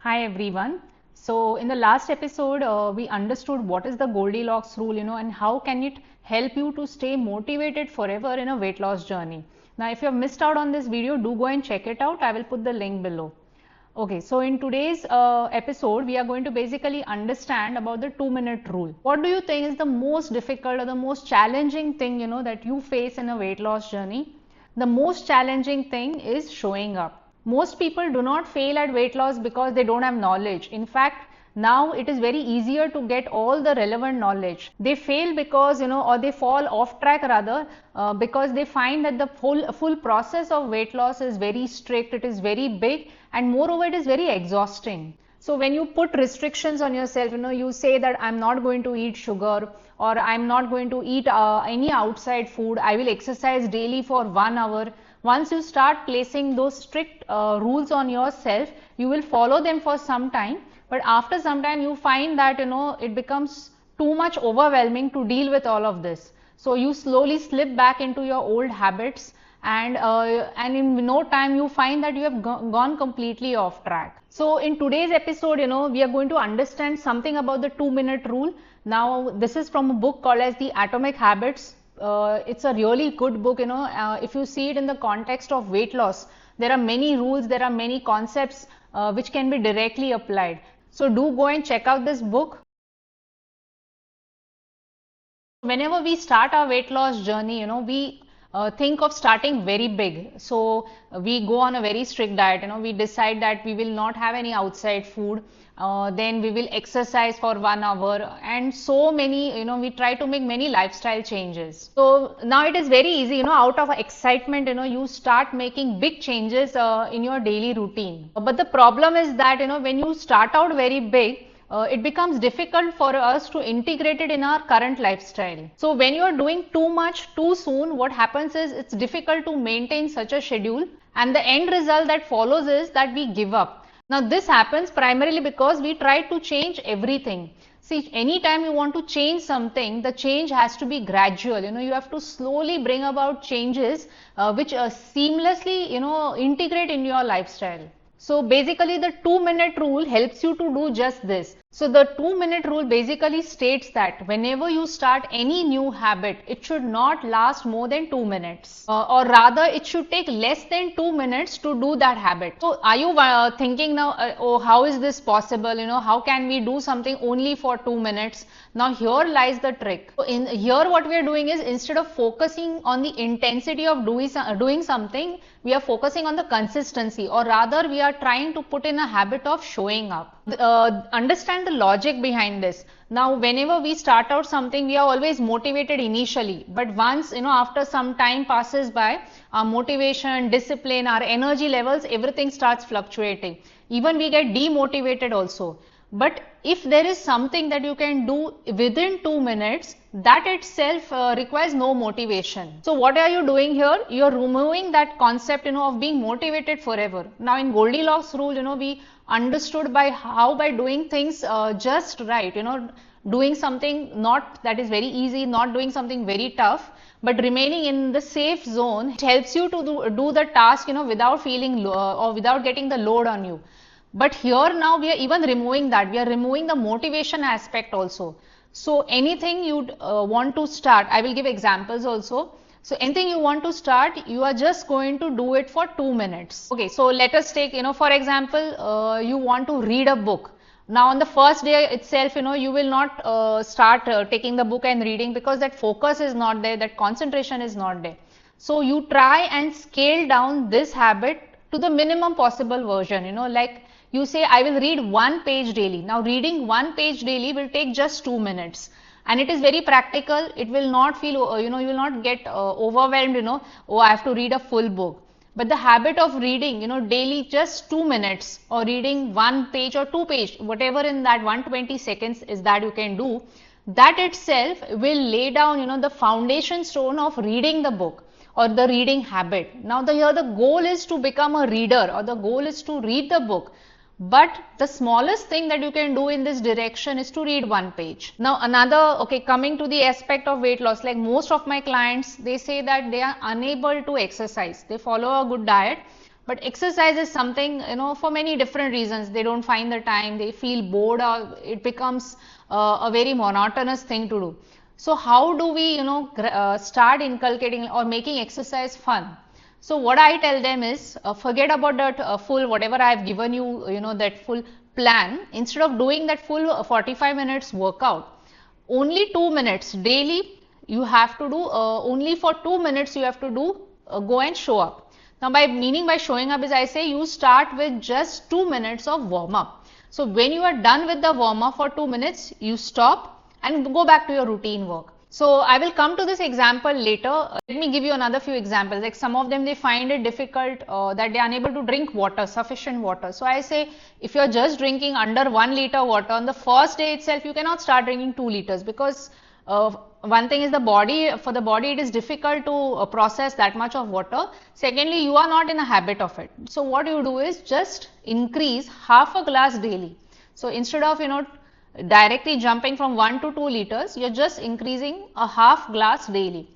Hi everyone. So in the last episode, we understood what is the Goldilocks rule, and how can it help you to stay motivated forever in a weight loss journey. Now, if you have missed out on this video, do go and check it out. I will put the link below. Okay, so in today's episode, we are going to basically understand about the 2-minute rule. What do you think is the most difficult or the most challenging thing, that you face in a weight loss journey? The most challenging thing is showing up. Most people do not fail at weight loss because they don't have knowledge. In fact, now it is very easier to get all the relevant knowledge. They fail because, or they fall off track rather, because they find that the full process of weight loss is very strict, it is very big, and moreover it is very exhausting. So when you put restrictions on yourself, you say that I'm not going to eat sugar, or I'm not going to eat any outside food, I will exercise daily for 1 hour. Once you start placing those strict rules on yourself, you will follow them for some time, but after some time you find that it becomes too much overwhelming to deal with all of this. So you slowly slip back into your old habits, and in no time you find that you have gone completely off track. So in today's episode, we are going to understand something about the 2-minute rule. Now this is from a book called as the Atomic Habits. It's a really good book. If you see it in the context of weight loss, there are many rules, there are many concepts which can be directly applied. So do go and check out this book. Whenever we start our weight loss journey, we think of starting very big. So we go on a very strict diet. We decide that we will not have any outside food. Then we will exercise for 1 hour, and so many, we try to make many lifestyle changes. So now it is very easy, out of excitement, you start making big changes in your daily routine. But the problem is that, when you start out very big, it becomes difficult for us to integrate it in our current lifestyle. So when you are doing too much too soon, what happens is it's difficult to maintain such a schedule, and the end result that follows is that we give up. Now this happens primarily because we try to change everything. See, anytime you want to change something, the change has to be gradual. You have to slowly bring about changes which seamlessly, integrate in your lifestyle. So basically the 2-minute rule helps you to do just this. So the 2-minute rule basically states that whenever you start any new habit, it should not last more than 2 minutes, or rather it should take less than 2 minutes to do that habit. So are you thinking now, oh, how is this possible? How can we do something only for 2 minutes? Now here lies the trick. So in here what we are doing is, instead of focusing on the intensity of doing something, we are focusing on the consistency, or rather we are trying to put in a habit of showing up. Understand the logic behind this. Now whenever we start out something, we are always motivated initially, but once after some time passes by, our motivation, discipline, our energy levels, everything starts fluctuating. Even we get demotivated also. But if there is something that you can do within 2 minutes, that itself requires no motivation. So what are you doing here? You are removing that concept of being motivated forever. Now in Goldilocks rule, we understood by doing things just right, doing something not that is very easy, not doing something very tough, but remaining in the safe zone. It helps you to do the task without feeling or without getting the load on you. But here now we are even removing that. We are removing the motivation aspect also. So anything you want to start, I will give examples also. So anything you want to start, you are just going to do it for 2 minutes. Okay, so let us take, for example, you want to read a book. Now on the first day itself, you will not start taking the book and reading, because that focus is not there, that concentration is not there. So you try and scale down this habit to the minimum possible version, like you say, I will read 1 page daily. Now reading 1 page daily will take just 2 minutes. And it is very practical. It will not feel, you will not get overwhelmed, oh, I have to read a full book. But the habit of reading, daily just 2 minutes, or reading 1 page or 2 page, whatever in that 120 seconds is that you can do, that itself will lay down, the foundation stone of reading the book or the reading habit. Now here the goal is to become a reader, or the goal is to read the book. But the smallest thing that you can do in this direction is to read 1 page. Now another, coming to the aspect of weight loss, like most of my clients, they say that they are unable to exercise. They follow a good diet, But exercise is something, for many different reasons. They don't find the time, they feel bored, or it becomes a very monotonous thing to do. So how do we, start inculcating or making exercise fun? So what I tell them is, forget about that full, whatever I have given you, that full plan. Instead of doing that full 45 minutes workout, only 2 minutes daily you have to do, only for 2 minutes you have to do, go and show up. Now, by showing up is, I say you start with just 2 minutes of warm up. So when you are done with the warm up for 2 minutes, you stop and go back to your routine work. So I will come to this example later. Let me give you another few examples. Like some of them, they find it difficult that they are unable to drink water, sufficient water. So I say, if you are just drinking under 1 liter water on the first day itself, you cannot start drinking 2 liters, because one thing is for the body it is difficult to process that much of water. Secondly, you are not in a habit of it. So what you do is just increase half a glass daily. So instead of directly jumping from 1 to 2 liters, you are just increasing a half glass daily.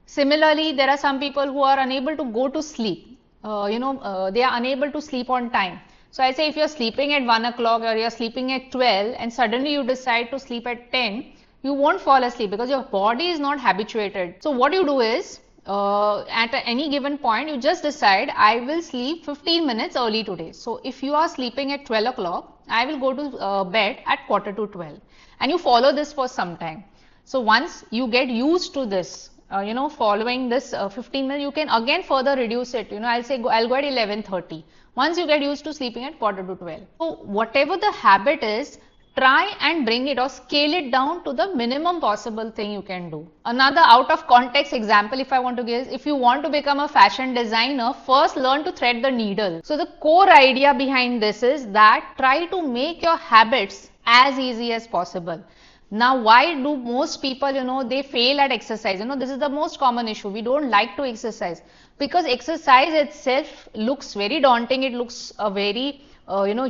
Similarly, there are some people who are unable to go to sleep. They are unable to sleep on time. So I say, if you are sleeping at 1 o'clock or you are sleeping at 12 and suddenly you decide to sleep at 10, you won't fall asleep because your body is not habituated. So what you do is, at any given point, you just decide, I will sleep 15 minutes early today. So if you are sleeping at 12 o'clock, I will go to bed at quarter to 12, and you follow this for some time. So once you get used to this, following this 15 minutes, you can again further reduce it. I'll say I'll go at 11:30. Once you get used to sleeping at quarter to 12. So whatever the habit is, try and bring it or scale it down to the minimum possible thing you can do. Another out of context example, if I want to give, is if you want to become a fashion designer, first learn to thread the needle. So the core idea behind this is that try to make your habits as easy as possible. Now, why do most people, they fail at exercise? This is the most common issue. We don't like to exercise because exercise itself looks very daunting. It looks a very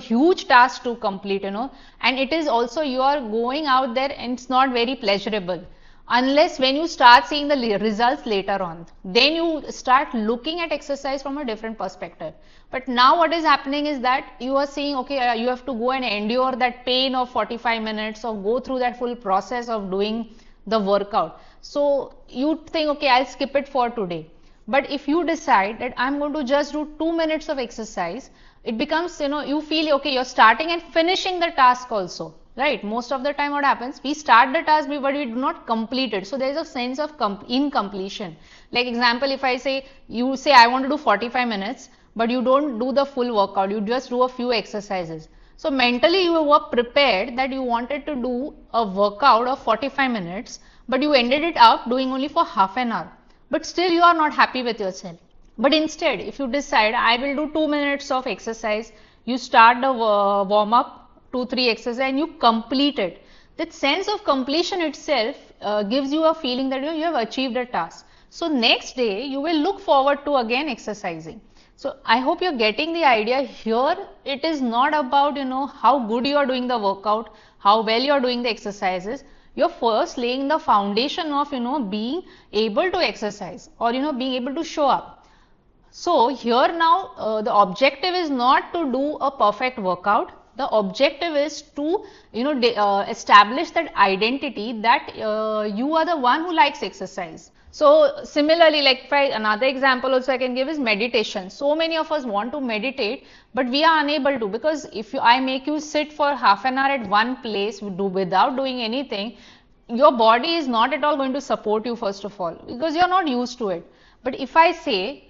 huge task to complete, and it is also, you are going out there and it's not very pleasurable, unless when you start seeing the results later on, then you start looking at exercise from a different perspective. But now what is happening is that you are seeing, okay, you have to go and endure that pain of 45 minutes or go through that full process of doing the workout. So you think, okay, I'll skip it for today. But if you decide that I'm going to just do 2 minutes of exercise, it becomes, you feel, okay, you're starting and finishing the task also, right? Most of the time what happens, we start the task but we do not complete it. So there is a sense of incompletion. Like example, if I say, you say I want to do 45 minutes, but you don't do the full workout, you just do a few exercises. So mentally you were prepared that you wanted to do a workout of 45 minutes, but you ended it up doing only for half an hour. But still you are not happy with yourself. But instead, if you decide, I will do 2 minutes of exercise, you start the warm up, 2-3 exercise, and you complete it. That sense of completion itself gives you a feeling that you have achieved a task. So next day, you will look forward to again exercising. So I hope you're getting the idea here. It is not about, how good you are doing the workout, how well you are doing the exercises. You're first laying the foundation of, being able to exercise or, being able to show up. So here now the objective is not to do a perfect workout. The objective is to establish that identity that you are the one who likes exercise. So similarly, like another example also I can give is meditation. So many of us want to meditate, but we are unable to, because if I make you sit for half an hour at one place without doing anything, your body is not at all going to support you, first of all, because you are not used to it. But if I say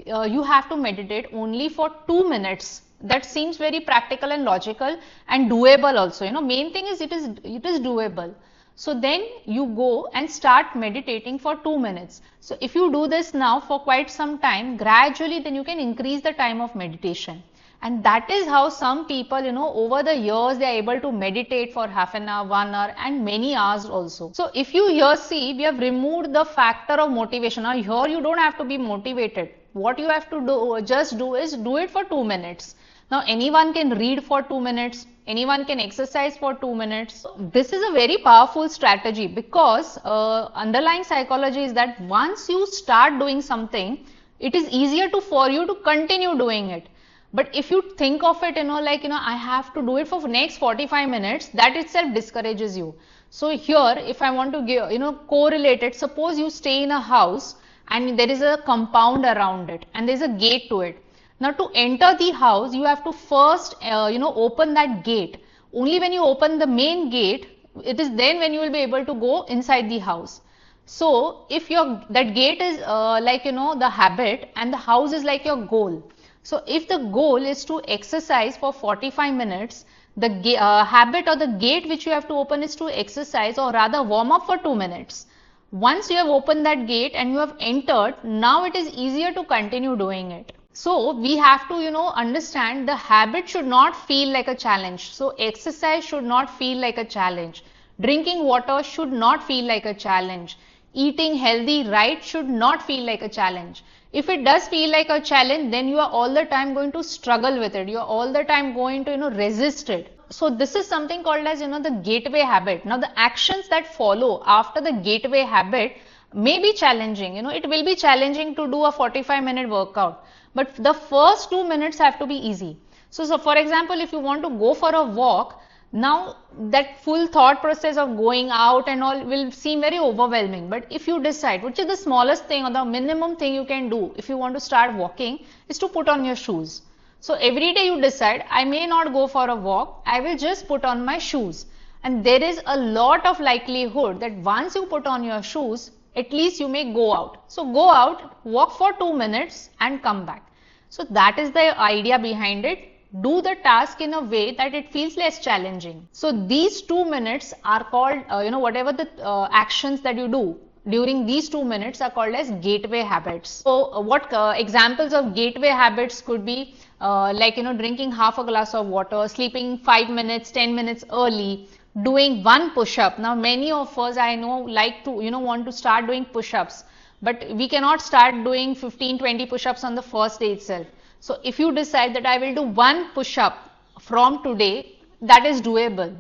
you have to meditate only for 2 minutes, that seems very practical and logical and doable also. Main thing is it is doable. So then you go and start meditating for 2 minutes. So if you do this now for quite some time, gradually then you can increase the time of meditation. And that is how some people, over the years, they are able to meditate for half an hour, 1 hour, and many hours also. So if you here see, we have removed the factor of motivation. Now here you don't have to be motivated. What you have to do, just do is do it for 2 minutes. Now anyone can read for 2 minutes. Anyone can exercise for 2 minutes. This is a very powerful strategy, because underlying psychology is that once you start doing something, it is easier for you to continue doing it. But if you think of it, like, I have to do it for next 45 minutes, that itself discourages you. So here, if I want to give, correlate it, suppose you stay in a house and there is a compound around it and there is a gate to it. Now to enter the house, you have to first, open that gate. Only when you open the main gate, it is then when you will be able to go inside the house. So if that gate is the habit and the house is like your goal. So if the goal is to exercise for 45 minutes, the habit or the gate which you have to open is to exercise, or rather warm up for 2 minutes. Once you have opened that gate and you have entered, now it is easier to continue doing it. So we have to, understand the habit should not feel like a challenge. So exercise should not feel like a challenge. Drinking water should not feel like a challenge. Eating healthy right should not feel like a challenge. If it does feel like a challenge, then you are all the time going to struggle with it. You are all the time going to, resist it. So this is something called as, the gateway habit. Now the actions that follow after the gateway habit may be challenging. It will be challenging to do a 45-minute workout. But the first 2 minutes have to be easy. So for example, if you want to go for a walk, now that full thought process of going out and all will seem very overwhelming. But if you decide, which is the smallest thing or the minimum thing you can do if you want to start walking, is to put on your shoes. So every day you decide, I may not go for a walk, I will just put on my shoes. And there is a lot of likelihood that once you put on your shoes, at least you may go out. So go out, walk for 2 minutes and come back. So that is the idea behind it. Do the task in a way that it feels less challenging. So these 2 minutes are called, whatever the actions that you do during these 2 minutes are called as gateway habits. So what examples of gateway habits could be drinking half a glass of water, sleeping 5 minutes, 10 minutes early, doing one push-up. Now many of us I know like to, want to start doing push-ups, but we cannot start doing 15-20 push-ups on the first day itself. So if you decide that I will do one push-up from today, that is doable.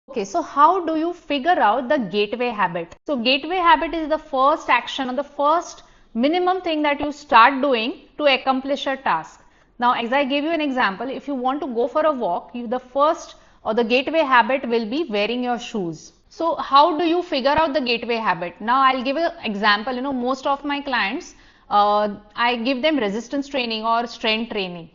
Okay, so how do you figure out the gateway habit? So gateway habit is the first action or the first minimum thing that you start doing to accomplish a task. Now, as I gave you an example, if you want to go for a walk, the first or the gateway habit will be wearing your shoes. So how do you figure out the gateway habit? Now, I'll give an example. Most of my clients, I give them resistance training or strength training,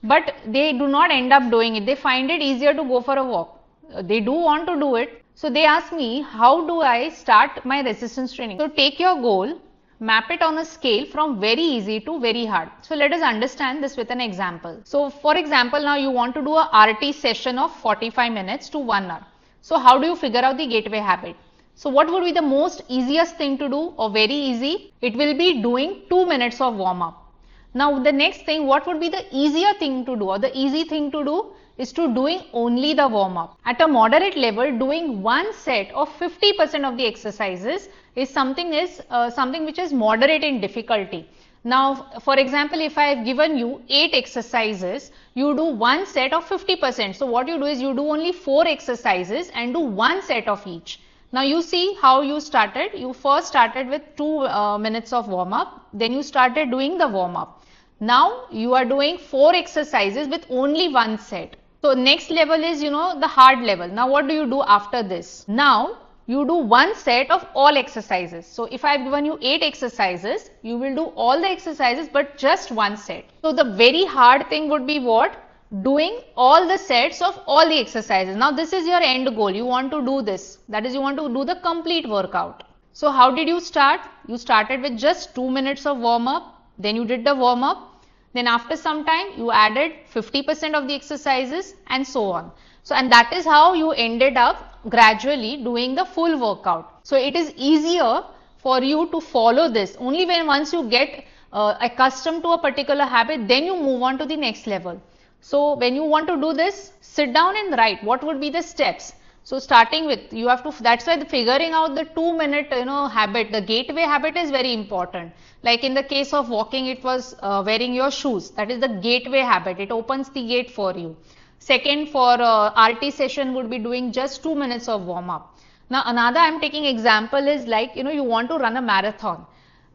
but they do not end up doing it. They find it easier to go for a walk. They do want to do it. So they ask me, how do I start my resistance training? So take your goal, map it on a scale from very easy to very hard. So let us understand this with an example. So for example, now you want to do a RT session of 45 minutes to 1 hour. So how do you figure out the gateway habit? So what would be the most easiest thing to do or very easy? It will be doing 2 minutes of warm up. Now the next thing, what would be the easier thing to do or the easy thing to do is to doing only the warm up. At a moderate level, doing one set of 50% of the exercises is something which is moderate in difficulty. Now for example, if I have given you 8 exercises, you do one set of 50%. So what you do is you do only 4 exercises and do one set of each. Now you see how you started. You first started with 2 minutes of warm up, then you started doing the warm up. Now you are doing 4 exercises with only one set. So next level is, the hard level. Now what do you do after this? Now you do one set of all exercises. So if I have given you 8 exercises, you will do all the exercises but just one set. So the very hard thing would be what? Doing all the sets of all the exercises. Now this is your end goal. You want to do this. That is, you want to do the complete workout. So how did you start? You started with just 2 minutes of warm up. Then you did the warm up. Then after some time you added 50% of the exercises and so on. So and that is how you ended up gradually doing the full workout. So it is easier for you to follow this. Only when once you get accustomed to a particular habit, then you move on to the next level. So when you want to do this, sit down and write what would be the steps. So starting with, you have to, that's why the figuring out the 2 minute habit, the gateway habit is very important. Like in the case of walking, it was wearing your shoes. That is the gateway habit. It opens the gate for you. Second, for RT session would be doing just 2 minutes of warm up. Now another I am taking example is like, you want to run a marathon.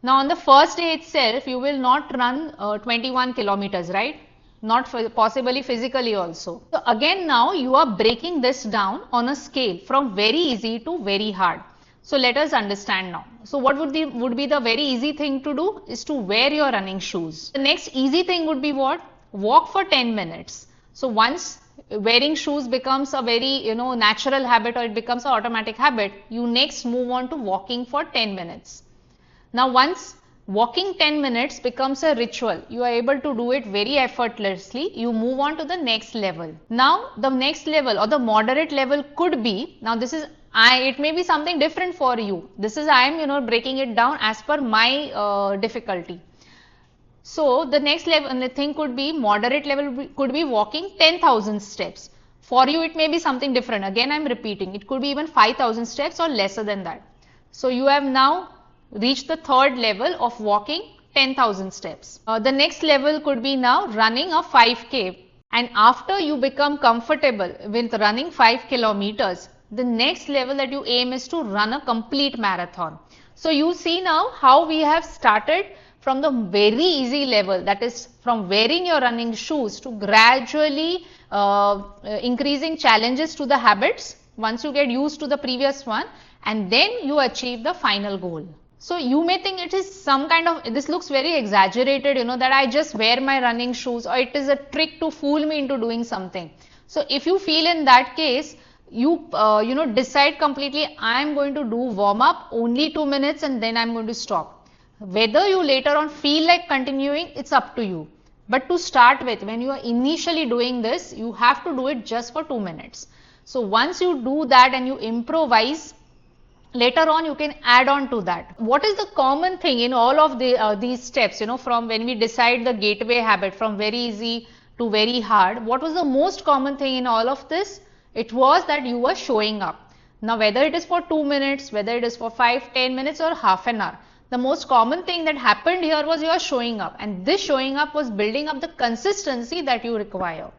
Now on the first day itself, you will not run 21 kilometers, right? Not possibly physically also. So again now you are breaking this down on a scale from very easy to very hard. So let us understand now. So what would be the very easy thing to do is to wear your running shoes. The next easy thing would be what? Walk for 10 minutes. So once wearing shoes becomes a very natural habit, or it becomes an automatic habit, you next move on to walking for 10 minutes. Now once walking 10 minutes becomes a ritual, you are able to do it very effortlessly, you move on to the next level. Now the next level or the moderate level could be, now this is it may be something different for you. This is I am breaking it down as per my difficulty. So the next level thing could be, moderate level could be walking 10,000 steps. For you it may be something different. Again I am repeating, it could be even 5,000 steps or lesser than that. So you have now reached the third level of walking 10,000 steps. The next level could be now running a 5K, and after you become comfortable with running 5 kilometers, the next level that you aim is to run a complete marathon. So you see now how we have started from the very easy level, that is from wearing your running shoes, to gradually increasing challenges to the habits once you get used to the previous one, and then you achieve the final goal. So you may think it is some kind of, this looks very exaggerated, that I just wear my running shoes, or it is a trick to fool me into doing something. So if you feel in that case, you decide completely, I am going to do warm up only 2 minutes and then I am going to stop. Whether you later on feel like continuing, it's up to you. But to start with, when you are initially doing this, you have to do it just for 2 minutes. So once you do that and you improvise, later on you can add on to that. What is the common thing in all of these steps, from when we decide the gateway habit from very easy to very hard? What was the most common thing in all of this? It was that you were showing up. Now whether it is for 2 minutes, whether it is for 5, 10 minutes or half an hour, the most common thing that happened here was you are showing up, and this showing up was building up the consistency that you require.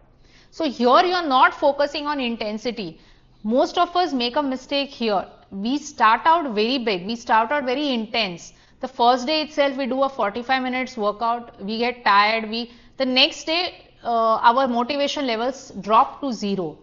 So here you are not focusing on intensity. Most of us make a mistake here. We start out very big, we start out very intense. The first day itself we do a 45 minutes workout, we get tired, the next day our motivation levels drop to zero.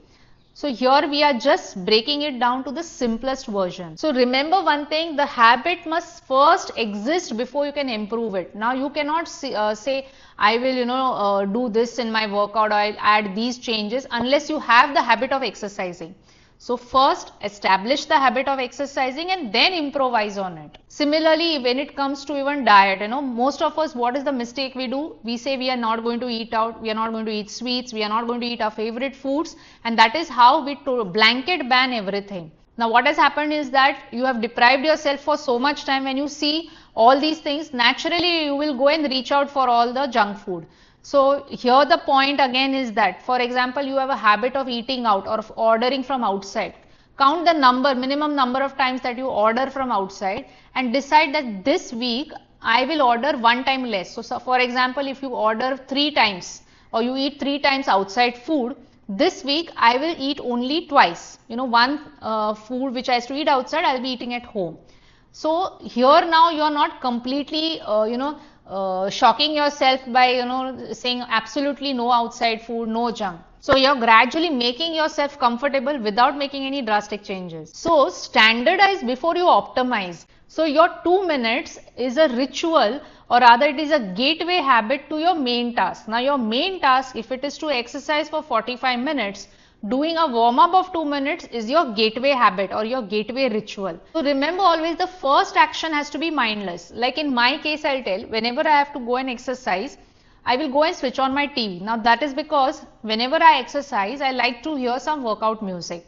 So here we are just breaking it down to the simplest version. So remember one thing, the habit must first exist before you can improve it. Now you cannot say I will do this in my workout, or I'll add these changes, unless you have the habit of exercising. So first establish the habit of exercising and then improvise on it. Similarly, when it comes to even diet, most of us, what is the mistake we do? We say we are not going to eat out, we are not going to eat sweets, we are not going to eat our favorite foods, and that is how we blanket ban everything. Now what has happened is that you have deprived yourself for so much time. When you see all these things, naturally you will go and reach out for all the junk food. So here the point again is that, for example, you have a habit of eating out or of ordering from outside. Count the minimum number of times that you order from outside, and decide that this week I will order 1 time less. So for example, if you order 3 times or you eat 3 times outside food, this week I will eat only twice. One food which I used to eat outside, I will be eating at home. So here now you are not completely shocking yourself by saying absolutely no outside food, no junk. So you're gradually making yourself comfortable without making any drastic changes. So standardize before you optimize. So your 2 minutes is a ritual, or rather it is a gateway habit to your main task. Now your main task, if it is to exercise for 45 minutes, doing a warm up of 2 minutes is your gateway habit or your gateway ritual. So remember always, the first action has to be mindless. Like in my case, I'll tell, whenever I have to go and exercise, I will go and switch on my TV. Now that is because whenever I exercise, I like to hear some workout music.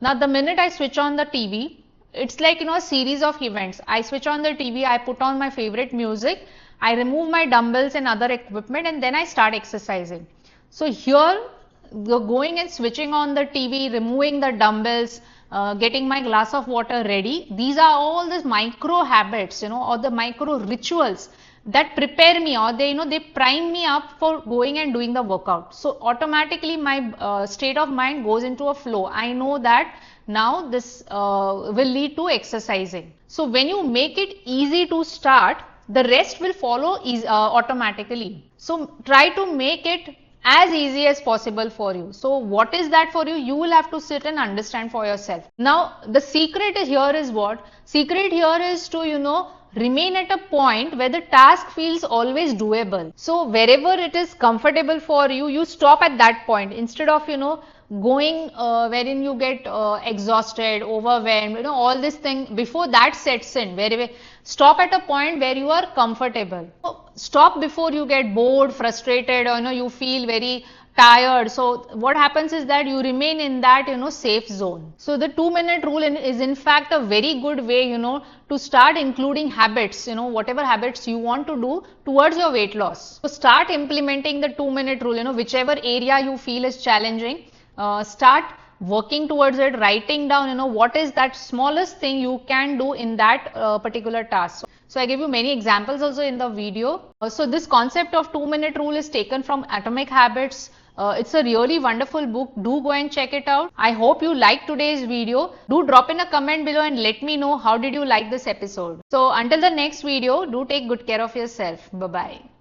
Now the minute I switch on the TV, it's like a series of events. I switch on the TV, I put on my favorite music, I remove my dumbbells and other equipment, and then I start exercising. So here, going and switching on the TV, removing the dumbbells, getting my glass of water ready, these are all these micro habits, or the micro rituals that prepare me, or they prime me up for going and doing the workout. So automatically my state of mind goes into a flow. I know that now this will lead to exercising. So when you make it easy to start, the rest will follow automatically. So try to make it as easy as possible for you. So what is that for you? You will have to sit and understand for yourself. Now the secret here is what? Secret here is to, remain at a point where the task feels always doable. So wherever it is comfortable for you, you stop at that point instead of, going wherein you get exhausted, overwhelmed, all this thing before that sets in. Stop at a point where you are comfortable. Stop before you get bored, frustrated, or you feel very tired. So what happens is that you remain in that safe zone. So the 2-minute rule is in fact a very good way to start including habits, whatever habits you want to do towards your weight loss. So start implementing the 2-minute rule, whichever area you feel is challenging. Start working towards it, writing down what is that smallest thing you can do in that particular task. So I give you many examples also in the video. So this concept of 2-minute rule is taken from Atomic Habits. It's a really wonderful book. Do go and check it out. I hope you liked today's video. Do drop in a comment below and let me know how did you like this episode. So until the next video, do take good care of yourself. Bye bye.